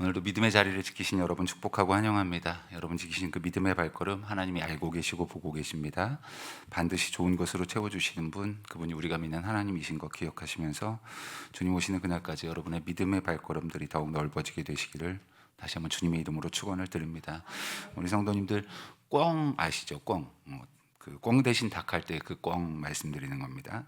오늘도 믿음의 자리를 지키신 여러분 축복하고 환영합니다. 여러분 지키신 그 믿음의 발걸음 하나님이 알고 계시고 보고 계십니다. 반드시 좋은 것으로 채워주시는 분, 그분이 우리가 믿는 하나님이신 것 기억하시면서 주님 오시는 그날까지 여러분의 믿음의 발걸음들이 더욱 넓어지게 되시기를 다시 한번 주님의 이름으로 축원을 드립니다. 우리 성도님들 꿩 아시죠? 꿩. 그 꿩 대신 닭 할 때 그 꿩 말씀드리는 겁니다.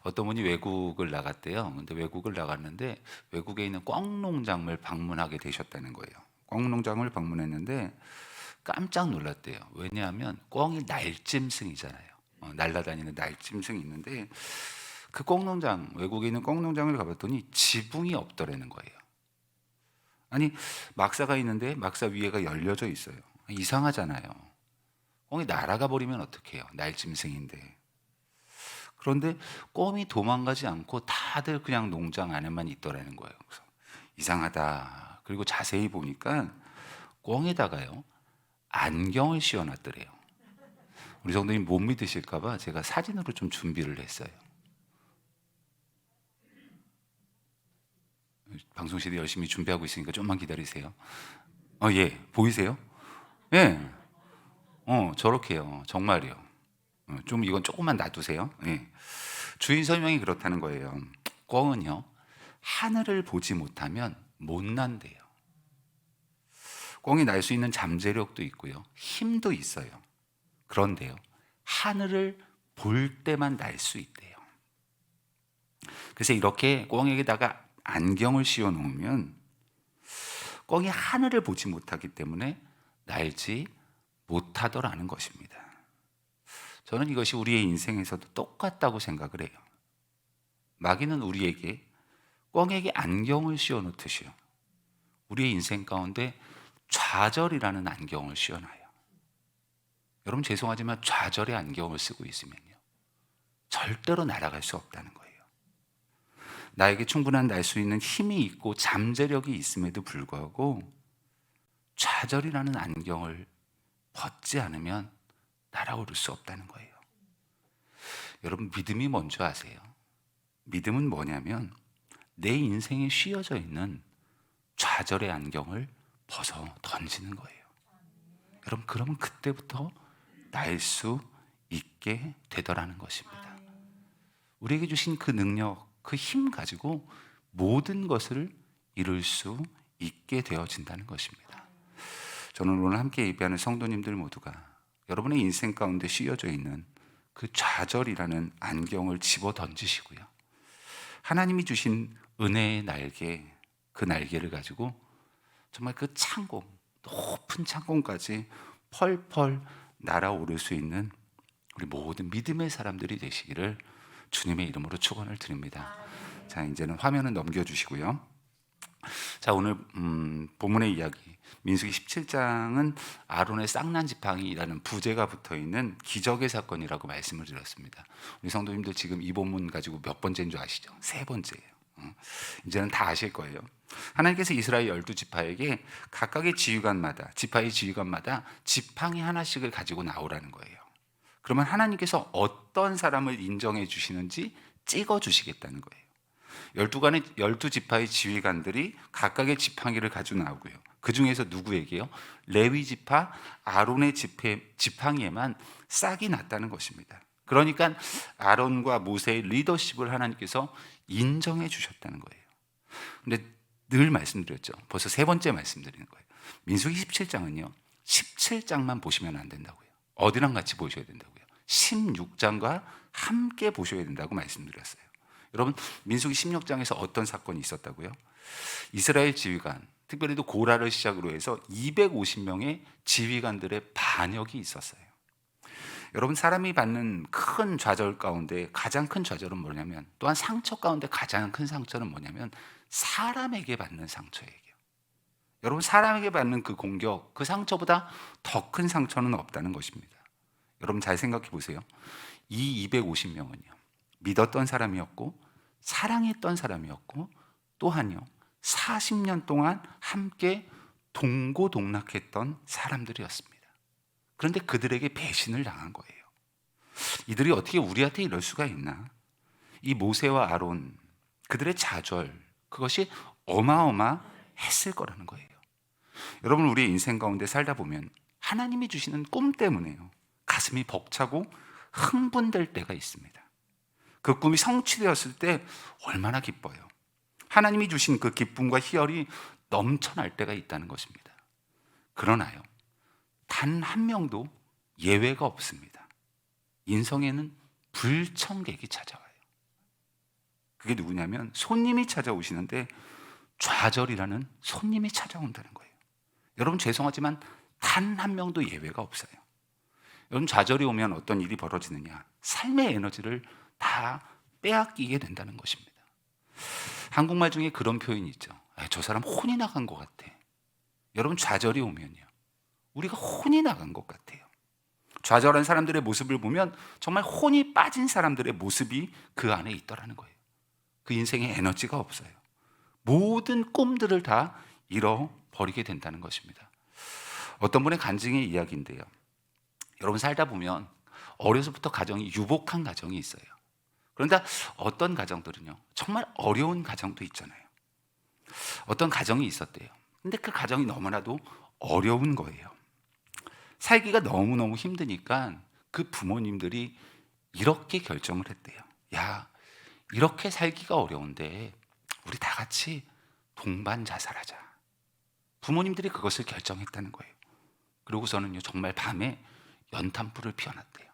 어떤 분이 외국을 나갔대요. 근데 외국을 나갔는데 외국에 있는 꿩 농장을 방문하게 되셨다는 거예요. 꿩 농장을 방문했는데 깜짝 놀랐대요. 왜냐하면 꿩이 날짐승이잖아요. 날아다니는 날짐승이 있는데 그 꿩 농장, 외국에 있는 꿩 농장을 가봤더니 지붕이 없더라는 거예요. 아니, 막사가 있는데 막사 위에가 열려져 있어요. 이상하잖아요. 꿩이 날아가 버리면 어떡해요? 날짐승인데. 그런데 꿩이 도망가지 않고 다들 그냥 농장 안에만 있더라는 거예요. 그래서 이상하다. 그리고 자세히 보니까 꿩에다가요 안경을 씌워놨더래요. 우리 성도님 못 믿으실까봐 제가 사진으로 좀 준비를 했어요. 방송실에 열심히 준비하고 있으니까 좀만 기다리세요. 예, 보이세요? 예, 저렇게요. 정말이요. 좀 이건 조금만 놔두세요. 예. 주인 설명이 그렇다는 거예요. 꿩은요 하늘을 보지 못하면 못 난대요. 꿩이 날 수 있는 잠재력도 있고요, 힘도 있어요. 그런데요 하늘을 볼 때만 날 수 있대요. 그래서 이렇게 꿩에게다가 안경을 씌워 놓으면 꿩이 하늘을 보지 못하기 때문에 날지 못하더라는 것입니다. 저는 이것이 우리의 인생에서도 똑같다고 생각을 해요. 마귀는 우리에게 꿩에게 안경을 씌워 놓듯이요, 우리의 인생 가운데 좌절이라는 안경을 씌워놔요. 여러분 죄송하지만 좌절의 안경을 쓰고 있으면요 절대로 날아갈 수 없다는 거예요. 나에게 충분한 날 수 있는 힘이 있고 잠재력이 있음에도 불구하고 좌절이라는 안경을 벗지 않으면 날아오를 수 없다는 거예요. 여러분 믿음이 뭔지 아세요? 믿음은 뭐냐면 내 인생에 씌어져 있는 좌절의 안경을 벗어 던지는 거예요. 여러분 그러면 그때부터 날 수 있게 되더라는 것입니다. 우리에게 주신 그 능력, 그 힘 가지고 모든 것을 이룰 수 있게 되어진다는 것입니다. 저는 오늘 함께 예배하는 성도님들 모두가 여러분의 인생 가운데 씌어져 있는 그 좌절이라는 안경을 집어 던지시고요, 하나님이 주신 은혜의 날개, 그 날개를 가지고 정말 그 창공, 높은 창공까지 펄펄 날아오를 수 있는 우리 모든 믿음의 사람들이 되시기를 주님의 이름으로 축원을 드립니다. 자, 이제는 화면을 넘겨주시고요. 자, 오늘 본문의 이야기 민수기 17장은 아론의 쌍난 지팡이라는 부제가 붙어있는 기적의 사건이라고 말씀을 드렸습니다. 우리 성도님들 지금 이 본문 가지고 몇 번째인 줄 아시죠? 세 번째예요. 이제는 다 아실 거예요. 하나님께서 이스라엘 12지파에게 각각의 지휘관마다, 지파의 지휘관마다 지팡이 하나씩을 가지고 나오라는 거예요. 그러면 하나님께서 어떤 사람을 인정해 주시는지 찍어 주시겠다는 거예요. 12지파의 지휘관들이 각각의 지팡이를 가지고 나오고요, 그 중에서 누구에게요? 레위 지파 아론의 지팡이에만 싹이 났다는 것입니다. 그러니까 아론과 모세의 리더십을 하나님께서 인정해 주셨다는 거예요. 근데 늘 말씀드렸죠. 벌써 세 번째 말씀드리는 거예요. 민수기 17장은요 17장만 보시면 안 된다고요. 어디랑 같이 보셔야 된다고요? 16장과 함께 보셔야 된다고 말씀드렸어요. 여러분 민수기 16장에서 어떤 사건이 있었다고요? 이스라엘 지휘관, 특별히도 고라를 시작으로 해서 250명의 지휘관들의 반역이 있었어요. 여러분 사람이 받는 큰 좌절 가운데 가장 큰 좌절은 뭐냐면, 또한 상처 가운데 가장 큰 상처는 뭐냐면 사람에게 받는 상처예요. 여러분 사람에게 받는 그 공격, 그 상처보다 더 큰 상처는 없다는 것입니다. 여러분 잘 생각해 보세요. 이 250명은요 믿었던 사람이었고 사랑했던 사람이었고 또한요 40년 동안 함께 동고동락했던 사람들이었습니다. 그런데 그들에게 배신을 당한 거예요. 이들이 어떻게 우리한테 이럴 수가 있나? 이 모세와 아론, 그들의 좌절, 그것이 어마어마했다는 했을 거라는 거예요. 여러분, 우리의 인생 가운데 살다 보면 하나님이 주시는 꿈 때문에요, 가슴이 벅차고 흥분될 때가 있습니다. 그 꿈이 성취되었을 때 얼마나 기뻐요. 하나님이 주신 그 기쁨과 희열이 넘쳐날 때가 있다는 것입니다. 그러나요, 단 한 명도 예외가 없습니다. 인생에는 불청객이 찾아와요. 그게 누구냐면 손님이 찾아오시는데 좌절이라는 손님이 찾아온다는 거예요. 여러분, 죄송하지만 단 한 명도 예외가 없어요. 여러분, 좌절이 오면 어떤 일이 벌어지느냐? 삶의 에너지를 다 빼앗기게 된다는 것입니다. 한국말 중에 그런 표현이 있죠. 저 사람 혼이 나간 것 같아. 여러분, 좌절이 오면요, 우리가 혼이 나간 것 같아요. 좌절한 사람들의 모습을 보면 정말 혼이 빠진 사람들의 모습이 그 안에 있더라는 거예요. 그 인생에 에너지가 없어요. 모든 꿈들을 다 잃어버리게 된다는 것입니다. 어떤 분의 간증의 이야기인데요, 여러분, 살다 보면 어려서부터 가정이 유복한 가정이 있어요. 그런데 어떤 가정들은요, 정말 어려운 가정도 있잖아요. 어떤 가정이 있었대요. 근데 그 가정이 너무나도 어려운 거예요. 살기가 너무너무 힘드니까 그 부모님들이 이렇게 결정을 했대요. 야, 이렇게 살기가 어려운데 우리 다 같이 동반 자살하자. 부모님들이 그것을 결정했다는 거예요. 그러고서는요, 정말 밤에 연탄불을 피워놨대요.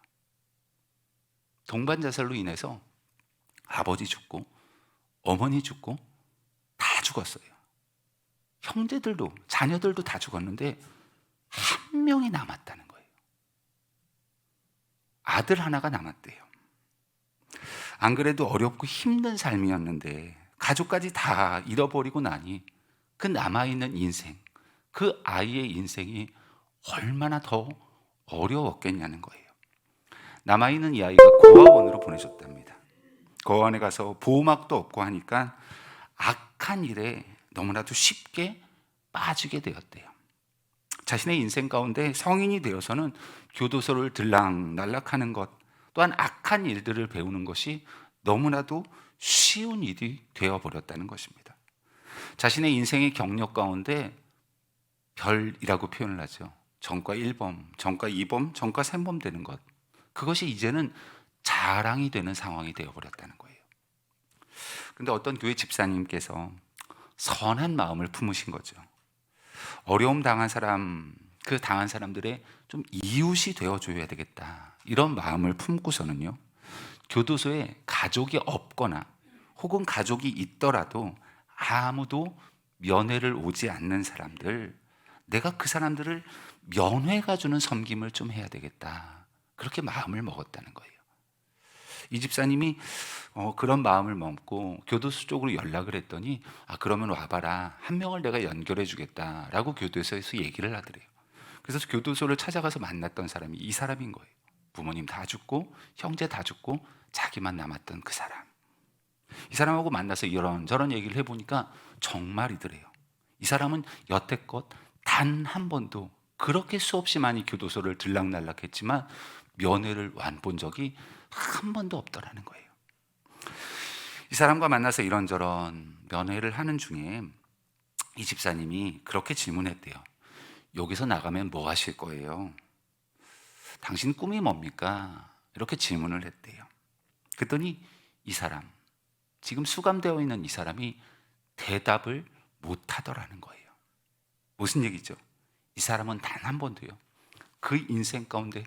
동반 자살로 인해서 아버지 죽고 어머니 죽고 다 죽었어요. 형제들도 자녀들도 다 죽었는데 한 명이 남았다는 거예요. 아들 하나가 남았대요. 안 그래도 어렵고 힘든 삶이었는데 가족까지 다 잃어버리고 나니 그 남아있는 인생, 그 아이의 인생이 얼마나 더 어려웠겠냐는 거예요. 남아있는 이 아이가 고아원으로 보내셨답니다. 고아원에 가서 보호막도 없고 하니까 악한 일에 너무나도 쉽게 빠지게 되었대요. 자신의 인생 가운데 성인이 되어서는 교도소를 들락날락하는 것, 또한 악한 일들을 배우는 것이 너무나도 쉬운 일이 되어버렸다는 것입니다. 자신의 인생의 경력 가운데 별이라고 표현을 하죠. 전과 1범, 전과 2범, 전과 3범 되는 것, 그것이 이제는 자랑이 되는 상황이 되어버렸다는 거예요. 근데 어떤 교회 집사님께서 선한 마음을 품으신 거죠. 어려움 당한 사람, 그 당한 사람들의 좀 이웃이 되어줘야 되겠다, 이런 마음을 품고서는요, 교도소에 가족이 없거나 혹은 가족이 있더라도 아무도 면회를 오지 않는 사람들, 내가 그 사람들을 면회가 주는 섬김을 좀 해야 되겠다, 그렇게 마음을 먹었다는 거예요. 이 집사님이 그런 마음을 먹고 교도소 쪽으로 연락을 했더니, 그러면 와봐라, 한 명을 내가 연결해 주겠다라고 교도소에서 얘기를 하더래요. 그래서 교도소를 찾아가서 만났던 사람이 이 사람인 거예요. 부모님 다 죽고 형제 다 죽고 자기만 남았던 그 사람. 이 사람하고 만나서 이런저런 얘기를 해보니까 정말이더래요. 이 사람은 여태껏 단 한 번도 그렇게 수없이 많이 교도소를 들락날락했지만 면회를 완본 적이 한 번도 없더라는 거예요. 이 사람과 만나서 이런저런 면회를 하는 중에 이 집사님이 그렇게 질문했대요. 여기서 나가면 뭐 하실 거예요? 당신 꿈이 뭡니까? 이렇게 질문을 했대요. 그랬더니 이 사람, 지금 수감되어 있는 이 사람이 대답을 못 하더라는 거예요. 무슨 얘기죠? 이 사람은 단 한 번도요, 그 인생 가운데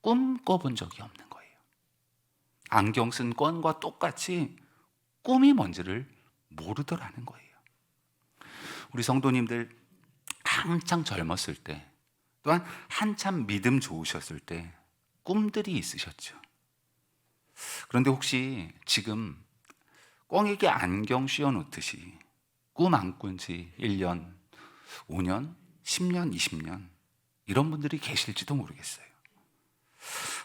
꿈꿔본 적이 없는 거예요. 안경 쓴 꼰과 똑같이 꿈이 뭔지를 모르더라는 거예요. 우리 성도님들 한창 젊었을 때, 또한 한참 믿음 좋으셨을 때 꿈들이 있으셨죠. 그런데 혹시 지금 꽁에게 안경 씌워놓듯이 꿈 안 꾼 지 1년, 5년, 10년, 20년 이런 분들이 계실지도 모르겠어요.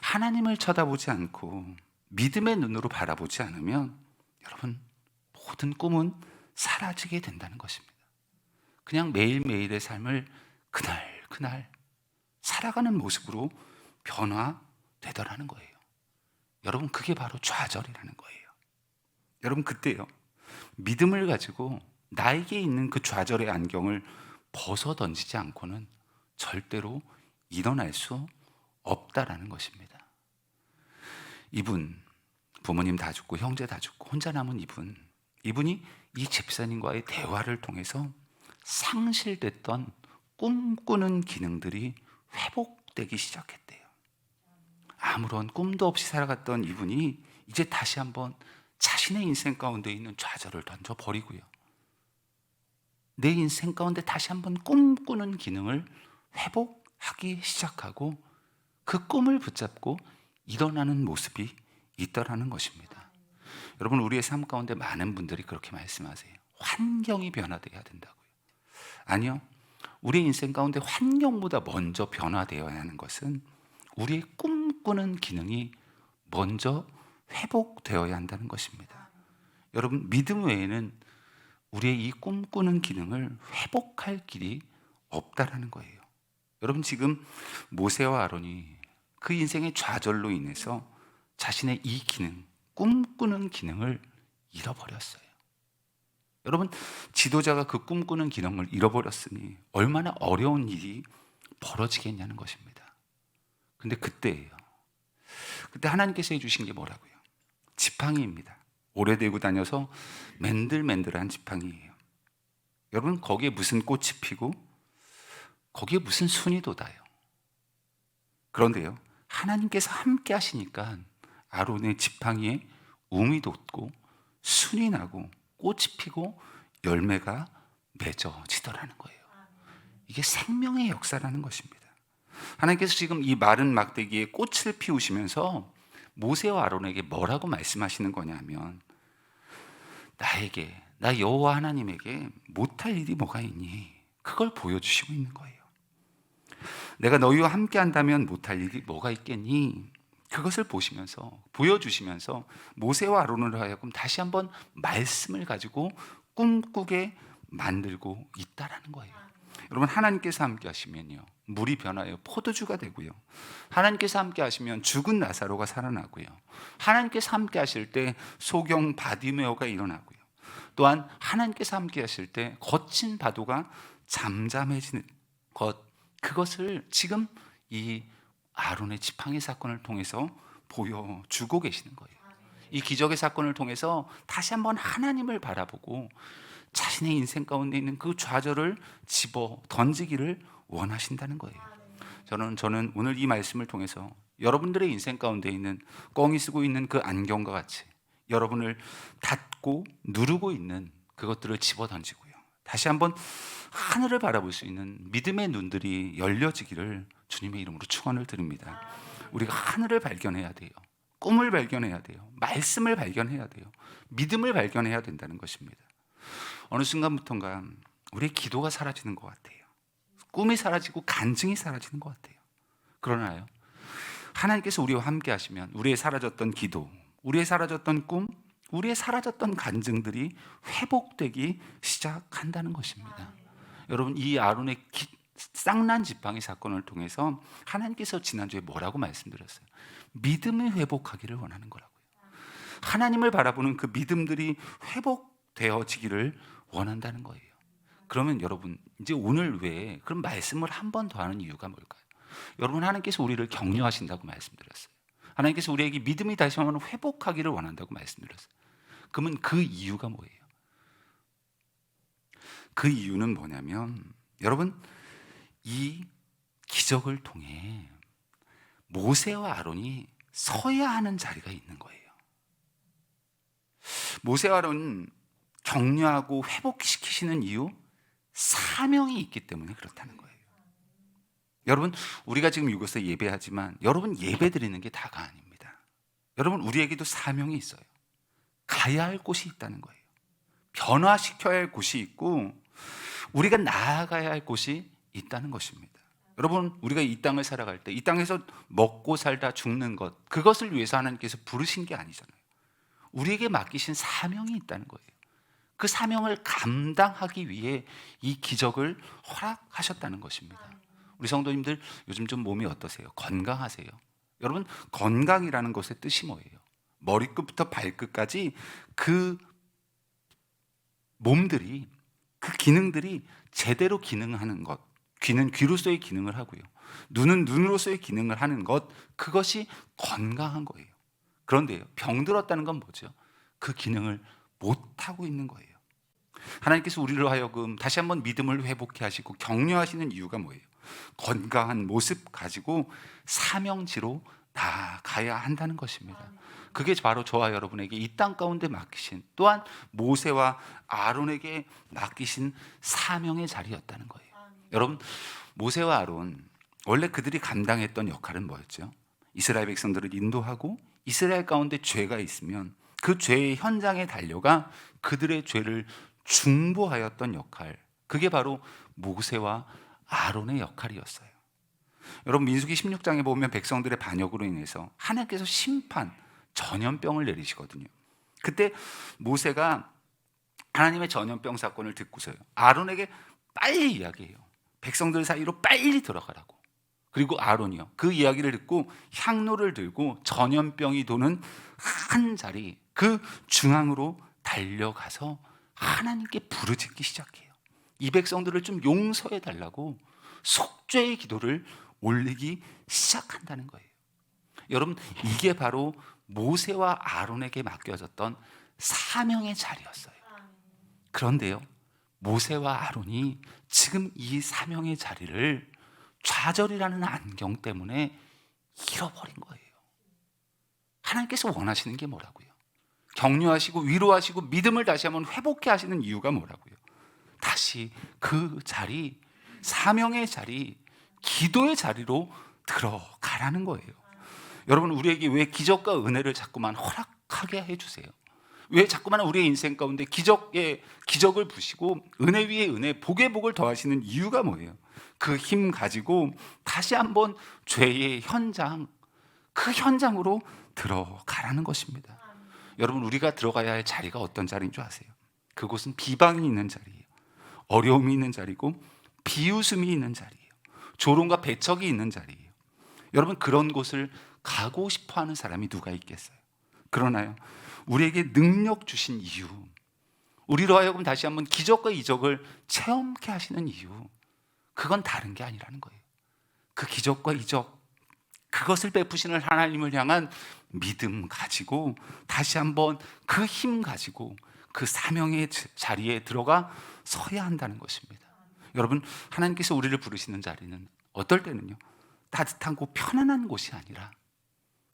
하나님을 쳐다보지 않고 믿음의 눈으로 바라보지 않으면 여러분, 모든 꿈은 사라지게 된다는 것입니다. 그냥 매일매일의 삶을 그날 살아가는 모습으로 변화되더라는 거예요. 여러분, 그게 바로 좌절이라는 거예요. 여러분, 그때요, 믿음을 가지고 나에게 있는 그 좌절의 안경을 벗어 던지지 않고는 절대로 일어날 수 없다라는 것입니다. 이분, 부모님 다 죽고 형제 다 죽고 혼자 남은 이분이 이 집사님과의 대화를 통해서 상실됐던 꿈꾸는 기능들이 회복되기 시작했대요. 아무런 꿈도 없이 살아갔던 이분이 이제 다시 한번 자신의 인생 가운데 있는 좌절을 던져버리고요, 내 인생 가운데 다시 한번 꿈꾸는 기능을 회복하기 시작하고 그 꿈을 붙잡고 일어나는 모습이 있더라는 것입니다. 여러분, 우리의 삶 가운데 많은 분들이 그렇게 말씀하세요. 환경이 변화되어야 된다고요. 아니요, 우리의 인생 가운데 환경보다 먼저 변화되어야 하는 것은 우리의 꿈꾸는 기능이 먼저 회복되어야 한다는 것입니다. 여러분, 믿음 외에는 우리의 이 꿈꾸는 기능을 회복할 길이 없다라는 거예요. 여러분, 지금 모세와 아론이 그 인생의 좌절로 인해서 자신의 이 기능, 꿈꾸는 기능을 잃어버렸어요. 여러분, 지도자가 그 꿈꾸는 기능을 잃어버렸으니 얼마나 어려운 일이 벌어지겠냐는 것입니다. 근데 그때 하나님께서 해주신 게 뭐라고요? 지팡이입니다. 오래되고 다녀서 맨들맨들한 지팡이예요. 여러분, 거기에 무슨 꽃이 피고 거기에 무슨 순이 돋아요. 그런데요, 하나님께서 함께 하시니까 아론의 지팡이에 웅이 돋고 순이 나고 꽃이 피고 열매가 맺어지더라는 거예요. 이게 생명의 역사라는 것입니다. 하나님께서 지금 이 마른 막대기에 꽃을 피우시면서 모세와 아론에게 뭐라고 말씀하시는 거냐면, 나 여호와 하나님에게 못할 일이 뭐가 있니? 그걸 보여주시고 있는 거예요. 내가 너희와 함께 한다면 못할 일이 뭐가 있겠니? 그것을 보여주시면서 모세와 아론을 하여금 다시 한번 말씀을 가지고 꿈꾸게 만들고 있다라는 거예요. 여러분, 하나님께서 함께 하시면요, 물이 변하여 포도주가 되고요, 하나님께서 함께 하시면 죽은 나사로가 살아나고요, 하나님께서 함께 하실 때 소경 바디메오가 일어나고요, 또한 하나님께서 함께 하실 때 거친 파도가 잠잠해지는 그것을 지금 이 아론의 지팡이 사건을 통해서 보여주고 계시는 거예요. 이 기적의 사건을 통해서 다시 한번 하나님을 바라보고 자신의 인생 가운데 있는 그 좌절을 집어 던지기를 원하신다는 거예요. 저는 오늘 이 말씀을 통해서 여러분들의 인생 가운데 있는 꽁이 쓰고 있는 그 안경과 같이 여러분을 닫고 누르고 있는 그것들을 집어 던지고요, 다시 한번 하늘을 바라볼 수 있는 믿음의 눈들이 열려지기를 주님의 이름으로 축원을 드립니다. 우리가 하늘을 발견해야 돼요. 꿈을 발견해야 돼요. 말씀을 발견해야 돼요. 믿음을 발견해야 된다는 것입니다. 어느 순간부터인가 우리의 기도가 사라지는 것 같아요. 꿈이 사라지고 간증이 사라지는 것 같아요. 그러나요, 하나님께서 우리와 함께 하시면 우리의 사라졌던 기도, 우리의 사라졌던 꿈, 우리의 사라졌던 간증들이 회복되기 시작한다는 것입니다. 여러분, 이 아론의 쌍난 지팡이 사건을 통해서 하나님께서 지난주에 뭐라고 말씀드렸어요? 믿음이 회복하기를 원하는 거라고요. 하나님을 바라보는 그 믿음들이 회복되어지기를 원한다는 거예요. 그러면 여러분, 이제 오늘 외에 그런 말씀을 한 번 더 하는 이유가 뭘까요? 여러분, 하나님께서 우리를 격려하신다고 말씀드렸어요. 하나님께서 우리에게 믿음이 다시 한번 회복하기를 원한다고 말씀드렸어요. 그러면 그 이유가 뭐예요? 그 이유는 뭐냐면, 여러분, 이 기적을 통해 모세와 아론이 서야 하는 자리가 있는 거예요. 모세와 아론은 격려하고 회복시키시는 이유, 사명이 있기 때문에 그렇다는 거예요. 여러분, 우리가 지금 이곳에서 예배하지만 여러분, 예배 드리는 게 다가 아닙니다. 여러분, 우리에게도 사명이 있어요. 가야 할 곳이 있다는 거예요. 변화시켜야 할 곳이 있고 우리가 나아가야 할 곳이 있다는 것입니다. 여러분, 우리가 이 땅을 살아갈 때 이 땅에서 먹고 살다 죽는 것, 그것을 위해서 하나님께서 부르신 게 아니잖아요. 우리에게 맡기신 사명이 있다는 거예요. 그 사명을 감당하기 위해 이 기적을 허락하셨다는 것입니다. 우리 성도님들, 요즘 좀 몸이 어떠세요? 건강하세요? 여러분, 건강이라는 것의 뜻이 뭐예요? 머리끝부터 발끝까지 그 몸들이 그 기능들이 제대로 기능하는 것, 귀는 귀로서의 기능을 하고요, 눈은 눈으로서의 기능을 하는 것, 그것이 건강한 거예요. 그런데요, 병들었다는 건 뭐죠? 그 기능을 못하고 있는 거예요. 하나님께서 우리로 하여금 다시 한번 믿음을 회복해 하시고 격려하시는 이유가 뭐예요? 건강한 모습 가지고 사명지로 나아가야 한다는 것입니다. 그게 바로 저와 여러분에게 이 땅 가운데 맡기신, 또한 모세와 아론에게 맡기신 사명의 자리였다는 거예요. 여러분, 모세와 아론, 원래 그들이 감당했던 역할은 뭐였죠? 이스라엘 백성들을 인도하고 이스라엘 가운데 죄가 있으면 그 죄의 현장에 달려가 그들의 죄를 중보하였던 역할, 그게 바로 모세와 아론의 역할이었어요. 여러분, 민수기 16장에 보면 백성들의 반역으로 인해서 하나님께서 심판, 전염병을 내리시거든요. 그때 모세가 하나님의 전염병 사건을 듣고서요, 아론에게 빨리 이야기해요. 백성들 사이로 빨리 들어가라고. 그리고 아론이요, 그 이야기를 듣고 향로를 들고 전염병이 도는 한 자리, 그 중앙으로 달려가서 하나님께 부르짖기 시작해요. 이 백성들을 좀 용서해 달라고 속죄의 기도를 올리기 시작한다는 거예요. 여러분, 이게 바로 모세와 아론에게 맡겨졌던 사명의 자리였어요. 그런데요, 모세와 아론이 지금 이 사명의 자리를 좌절이라는 안경 때문에 잃어버린 거예요. 하나님께서 원하시는 게 뭐라고요? 격려하시고 위로하시고 믿음을 다시 한번 회복해 하시는 이유가 뭐라고요? 다시 그 자리, 사명의 자리, 기도의 자리로 들어가라는 거예요. 여러분, 우리에게 왜 기적과 은혜를 자꾸만 허락하게 해주세요? 왜 자꾸만 우리의 인생 가운데 기적을 부시고 은혜 위에 은혜, 복에 복을 더하시는 이유가 뭐예요? 그 힘 가지고 다시 한번 죄의 현장, 그 현장으로 들어가라는 것입니다. 여러분, 우리가 들어가야 할 자리가 어떤 자리인 줄 아세요? 그곳은 비방이 있는 자리예요. 어려움이 있는 자리고 비웃음이 있는 자리예요. 조롱과 배척이 있는 자리예요. 여러분, 그런 곳을 가고 싶어하는 사람이 누가 있겠어요? 그러나요, 우리에게 능력 주신 이유, 우리로 하여금 다시 한번 기적과 이적을 체험케 하시는 이유, 그건 다른 게 아니라는 거예요. 그 기적과 이적, 그것을 베푸시는 하나님을 향한 믿음 가지고 다시 한번 그 힘 가지고 그 사명의 자리에 들어가 서야 한다는 것입니다. 여러분, 하나님께서 우리를 부르시는 자리는 어떨 때는요, 따뜻하고 편안한 곳이 아니라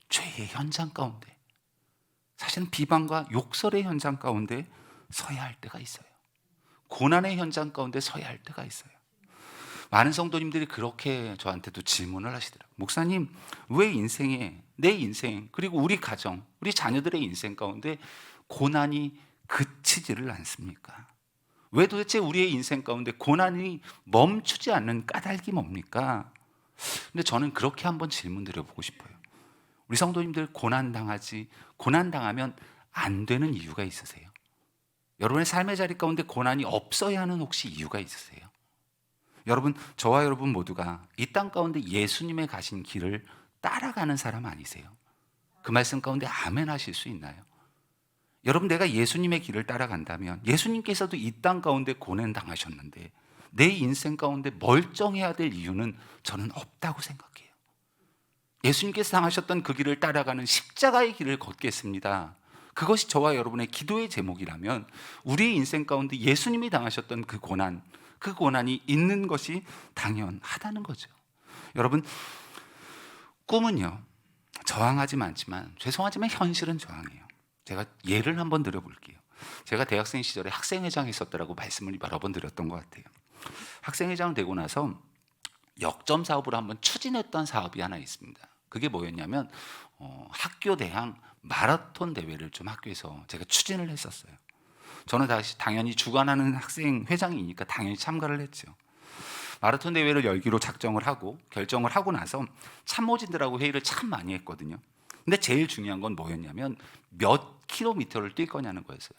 죄의 현장 가운데, 사실은 비방과 욕설의 현장 가운데 서야 할 때가 있어요. 고난의 현장 가운데 서야 할 때가 있어요. 많은 성도님들이 그렇게 저한테도 질문을 하시더라고요. 목사님, 왜 내 인생, 그리고 우리 가정, 우리 자녀들의 인생 가운데 고난이 그치지를 않습니까? 왜 도대체 우리의 인생 가운데 고난이 멈추지 않는 까닭이 뭡니까? 근데 저는 그렇게 한번 질문 드려보고 싶어요. 우리 성도님들, 고난당하면 안 되는 이유가 있으세요? 여러분의 삶의 자리 가운데 고난이 없어야 하는 혹시 이유가 있으세요? 여러분, 저와 여러분 모두가 이 땅 가운데 예수님의 가신 길을 따라가는 사람 아니세요? 그 말씀 가운데 아멘 하실 수 있나요? 여러분, 내가 예수님의 길을 따라간다면 예수님께서도 이 땅 가운데 고난 당하셨는데 내 인생 가운데 멀쩡해야 될 이유는 저는 없다고 생각해요. 예수님께서 당하셨던 그 길을 따라가는 십자가의 길을 걷겠습니다. 그것이 저와 여러분의 기도의 제목이라면 우리의 인생 가운데 예수님이 당하셨던 그 고난이 있는 것이 당연하다는 거죠. 여러분, 꿈은요, 저항하지 않지만, 죄송하지만 현실은 저항해요. 제가 예를 한번 들어볼게요. 제가 대학생 시절에 학생회장이 있었더라고 말씀을 여러 번 드렸던 것 같아요. 학생회장 되고 나서 역점 사업으로 한번 추진했던 사업이 하나 있습니다. 그게 뭐였냐면 학교 대항 마라톤 대회를 좀 학교에서 제가 추진을 했었어요. 저는 당연히 주관하는 학생 회장이니까 당연히 참가를 했죠. 마라톤 대회를 열기로 작정을 하고 결정을 하고 나서 참모진들하고 회의를 참 많이 했거든요. 근데 제일 중요한 건 뭐였냐면 몇 킬로미터를 뛸 거냐는 거였어요.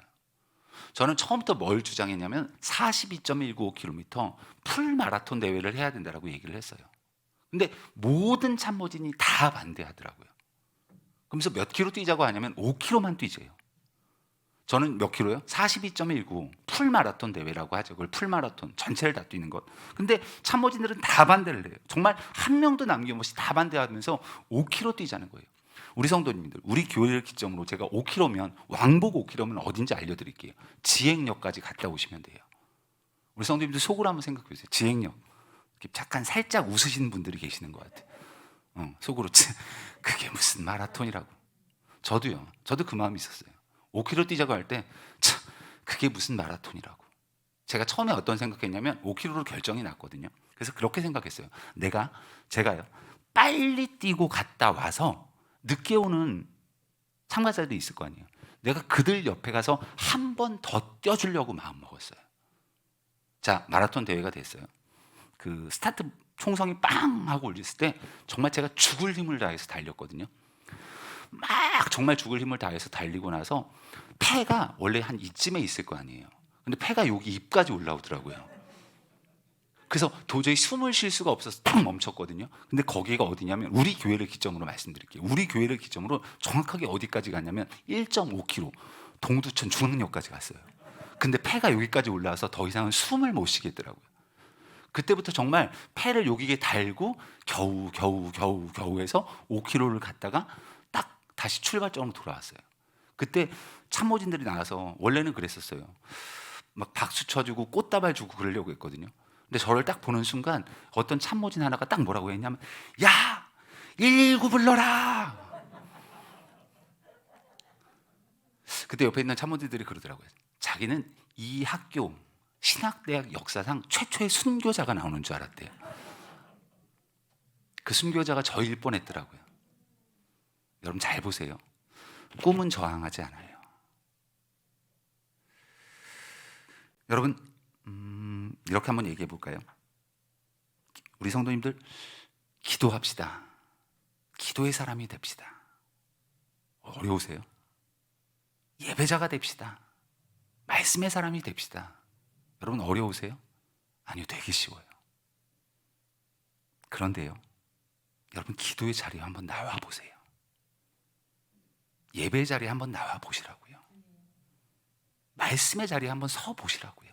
저는 처음부터 뭘 주장했냐면 42.195km 풀 마라톤 대회를 해야 된다고 얘기를 했어요. 근데 모든 참모진이 다 반대하더라고요. 그러면서 몇 킬로 뛰자고 하냐면 5킬로만 뛰재요. 저는 몇 킬로요? 42.19 풀마라톤 대회라고 하죠. 그걸 풀마라톤 전체를 다 뛰는 것. 근데 참모진들은 다 반대를 해요. 정말 한 명도 남김없이 다 반대하면서 5km 뛰자는 거예요. 우리 성도님들, 우리 교회를 기점으로 제가 5km면 왕복 5km면 어딘지 알려드릴게요. 지행역까지 갔다 오시면 돼요. 우리 성도님들 속으로 한번 생각해 보세요. 지행역. 잠깐 살짝 웃으시는 분들이 계시는 것 같아요. 속으로 그게 무슨 마라톤이라고. 저도요. 저도 그 마음이 있었어요. 5km 뛰자고 할 때 참 그게 무슨 마라톤이라고. 제가 처음에 어떤 생각했냐면 5km로 결정이 났거든요. 그래서 그렇게 생각했어요. 제가요 빨리 뛰고 갔다 와서 늦게 오는 참가자들이 있을 거 아니에요. 내가 그들 옆에 가서 한 번 더 뛰어주려고 마음 먹었어요. 자, 마라톤 대회가 됐어요. 그 스타트 총성이 빵 하고 울렸을 때 정말 제가 죽을 힘을 다해서 달렸거든요. 막 정말 죽을 힘을 다해서 달리고 나서 폐가 원래 한 이쯤에 있을 거 아니에요. 근데 폐가 여기 입까지 올라오더라고요. 그래서 도저히 숨을 쉴 수가 없어서 딱 멈췄거든요. 근데 거기가 어디냐면 우리 교회를 기점으로 말씀드릴게요. 우리 교회를 기점으로 정확하게 어디까지 갔냐면 1.5km 동두천 중앙역까지 갔어요. 근데 폐가 여기까지 올라와서 더 이상은 숨을 못 쉬겠더라고요. 그때부터 정말 폐를 여기에 달고 겨우 해서 5km를 갔다가 딱 다시 출발점으로 돌아왔어요. 그때 참모진들이 나와서 원래는 그랬었어요. 막 박수 쳐주고 꽃다발 주고 그러려고 했거든요. 근데 저를 딱 보는 순간 어떤 참모진 하나가 딱 뭐라고 했냐면 야! 119 불러라! 그때 옆에 있는 참모진들이 그러더라고요. 자기는 이 학교 신학대학 역사상 최초의 순교자가 나오는 줄 알았대요. 그 순교자가 저일 뻔했더라고요. 여러분 잘 보세요. 꿈은 저항하지 않아요. 여러분 이렇게 한번 얘기해 볼까요? 우리 성도님들 기도합시다. 기도의 사람이 됩시다. 어려우세요? 예배자가 됩시다. 말씀의 사람이 됩시다. 여러분 어려우세요? 아니요, 되게 쉬워요. 그런데요, 여러분 기도의 자리에 한번 나와 보세요. 예배 자리에 한번 나와 보시라고요. 말씀의 자리에 한번 서 보시라고요.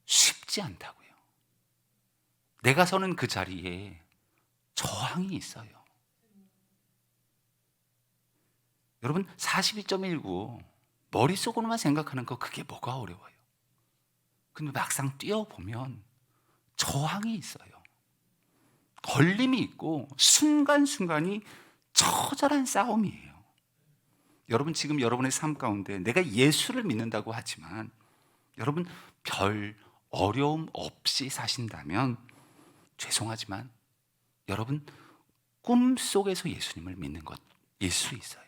쉽지 않다고요. 내가 서는 그 자리에 저항이 있어요. 여러분 42.19 머릿속으로만 생각하는 거 그게 뭐가 어려워요. 근데 막상 뛰어보면 저항이 있어요. 걸림이 있고 순간순간이 처절한 싸움이에요. 여러분 지금 여러분의 삶 가운데 내가 예수를 믿는다고 하지만 여러분 별 어려움 없이 사신다면 죄송하지만 여러분 꿈속에서 예수님을 믿는 것일 수 있어요.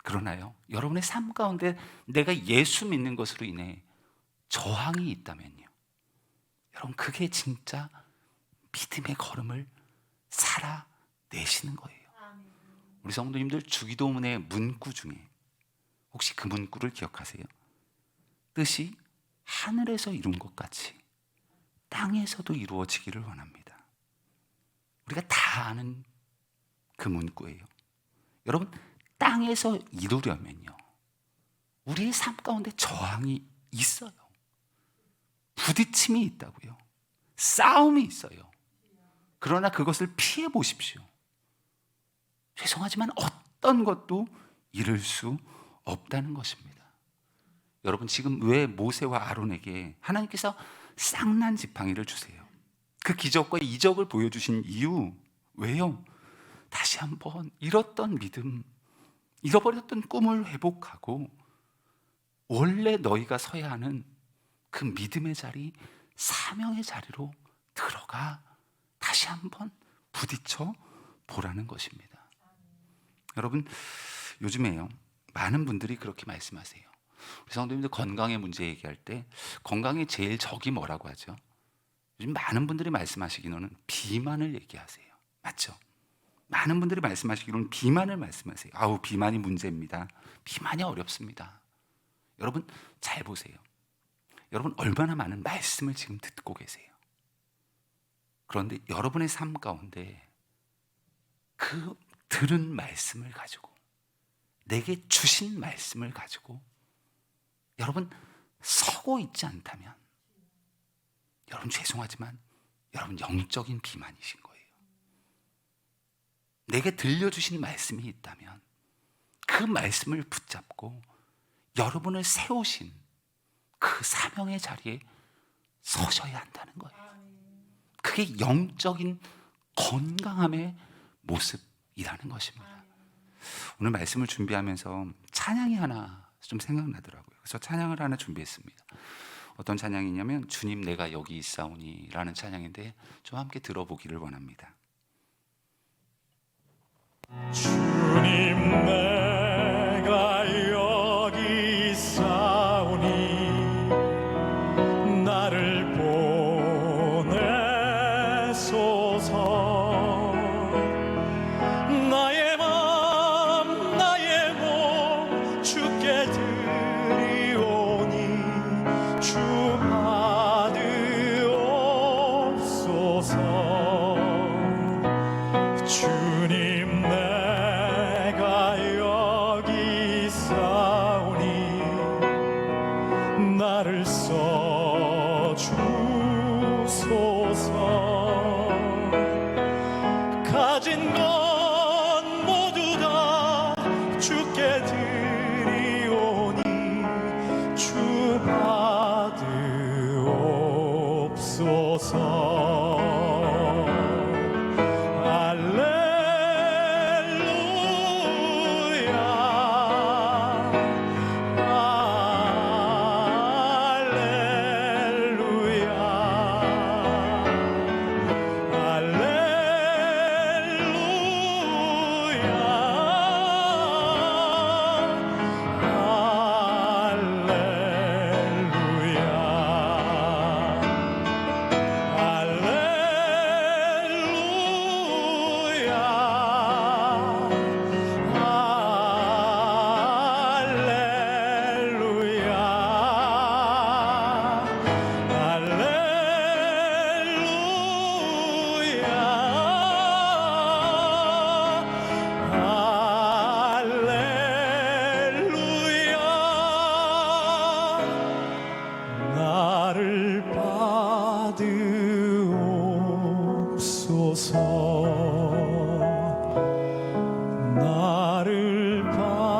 그러나요, 여러분의 삶 가운데 내가 예수 믿는 것으로 인해 저항이 있다면요, 여러분 그게 진짜 믿음의 걸음을 살아내시는 거예요. 우리 성도님들 주기도문의 문구 중에 혹시 그 문구를 기억하세요? 뜻이 하늘에서 이룬 것 같이 땅에서도 이루어지기를 원합니다. 우리가 다 아는 그 문구예요. 여러분 땅에서 이루려면요, 우리의 삶 가운데 저항이 있어요. 부딪힘이 있다고요. 싸움이 있어요. 그러나 그것을 피해 보십시오. 죄송하지만 어떤 것도 이룰 수 없다는 것입니다. 여러분 지금 왜 모세와 아론에게 하나님께서 쌍난 지팡이를 주세요? 그 기적과 이적을 보여주신 이유 왜요? 다시 한번 잃었던 믿음, 잃어버렸던 꿈을 회복하고 원래 너희가 서야 하는 그 믿음의 자리, 사명의 자리로 들어가 다시 한번 부딪혀 보라는 것입니다. 여러분 요즘에요, 많은 분들이 그렇게 말씀하세요. 우리 성도님들 건강의 문제 얘기할 때 건강의 제일 적이 뭐라고 하죠? 요즘 많은 분들이 말씀하시기로는 비만을 얘기하세요. 맞죠? 많은 분들이 말씀하시기로는 비만을 말씀하세요. 아우 비만이 문제입니다. 비만이 어렵습니다. 여러분 잘 보세요. 여러분 얼마나 많은 말씀을 지금 듣고 계세요. 그런데 여러분의 삶 가운데 그 들은 말씀을 가지고 내게 주신 말씀을 가지고 여러분 서고 있지 않다면 여러분 죄송하지만 여러분 영적인 비만이신 거예요. 내게 들려주신 말씀이 있다면 그 말씀을 붙잡고 여러분을 세우신 그 사명의 자리에 서셔야 한다는 거예요. 그게 영적인 건강함의 모습이라는 것입니다. 오늘 말씀을 준비하면서 찬양이 하나 좀 생각나더라고요. 그래서 찬양을 하나 준비했습니다. 어떤 찬양이냐면 주님 내가 여기 있사오니 라는 찬양인데 좀 함께 들어보기를 원합니다. 주님 내가 여기 있사오니 나를 보내소서. 나의 맘 나의 몸 주께 드리오니 주 받으옵소서. 주님 내가 여기 있사오니 나를 써주소서. 가진 건 모두 다 주께 드리오니 주 받으옵소서. 나를 받으옵소서. 나를 받으옵소서.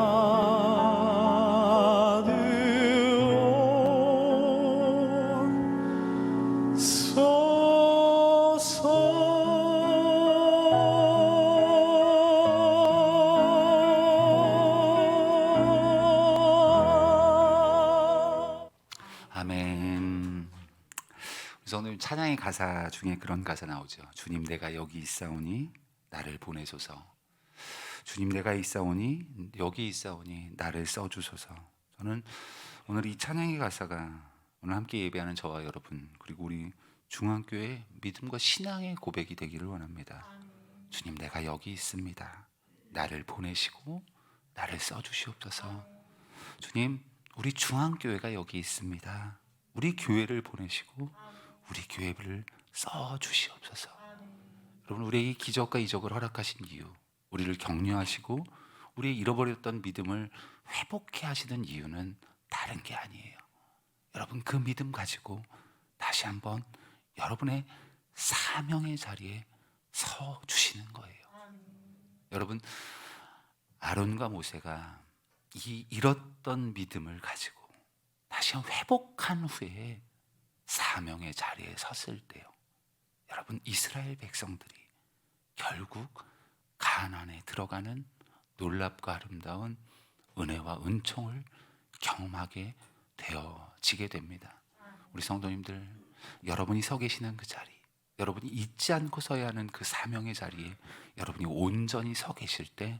아멘. 그래서 오늘 찬양의 가사 중에 그런 가사 나오죠. 주님 내가 여기 있사오니 나를 보내소서. 주님 내가 있사오니 여기 있사오니 나를 써주소서. 저는 오늘 이 찬양의 가사가 오늘 함께 예배하는 저와 여러분 그리고 우리 중앙교회 믿음과 신앙의 고백이 되기를 원합니다. 주님 내가 여기 있습니다. 나를 보내시고 나를 써주시옵소서. 주님 우리 중앙교회가 여기 있습니다. 우리 교회를 보내시고 우리 교회를 써주시옵소서. 여러분 우리에게 기적과 이적을 허락하신 이유, 우리를 격려하시고 우리의 잃어버렸던 믿음을 회복해 하시는 이유는 다른 게 아니에요. 여러분 그 믿음 가지고 다시 한번 여러분의 사명의 자리에 서 주시는 거예요. 여러분 아론과 모세가 이 잃었던 믿음을 가지고 다시 한번 회복한 후에 사명의 자리에 섰을 때요, 여러분 이스라엘 백성들이 결국 가나안에 들어가는 놀랍고 아름다운 은혜와 은총을 경험하게 되어지게 됩니다. 우리 성도님들, 여러분이 서 계시는 그 자리, 여러분이 잊지 않고 서야 하는 그 사명의 자리에 여러분이 온전히 서 계실 때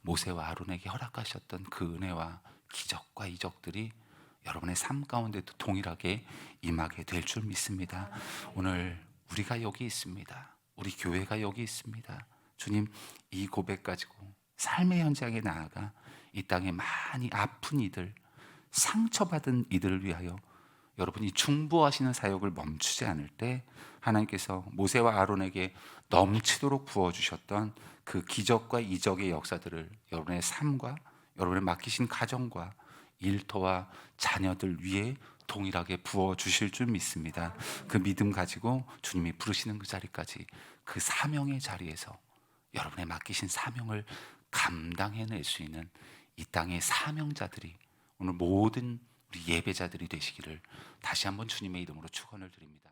모세와 아론에게 허락하셨던 그 은혜와 기적과 이적들이 여러분의 삶 가운데도 동일하게 임하게 될 줄 믿습니다. 오늘 우리가 여기 있습니다. 우리 교회가 여기 있습니다. 주님, 이 고백 가지고 삶의 현장에 나아가 이 땅에 많이 아픈 이들, 상처받은 이들을 위하여 여러분이 중보하시는 사역을 멈추지 않을 때 하나님께서 모세와 아론에게 넘치도록 부어주셨던 그 기적과 이적의 역사들을 여러분의 삶과 여러분의 맡기신 가정과 일터와 자녀들 위에 동일하게 부어 주실 줄 믿습니다. 그 믿음 가지고 주님이 부르시는 그 자리까지, 그 사명의 자리에서 여러분의 맡기신 사명을 감당해낼 수 있는 이 땅의 사명자들이, 오늘 모든 우리 예배자들이 되시기를 다시 한번 주님의 이름으로 축원을 드립니다.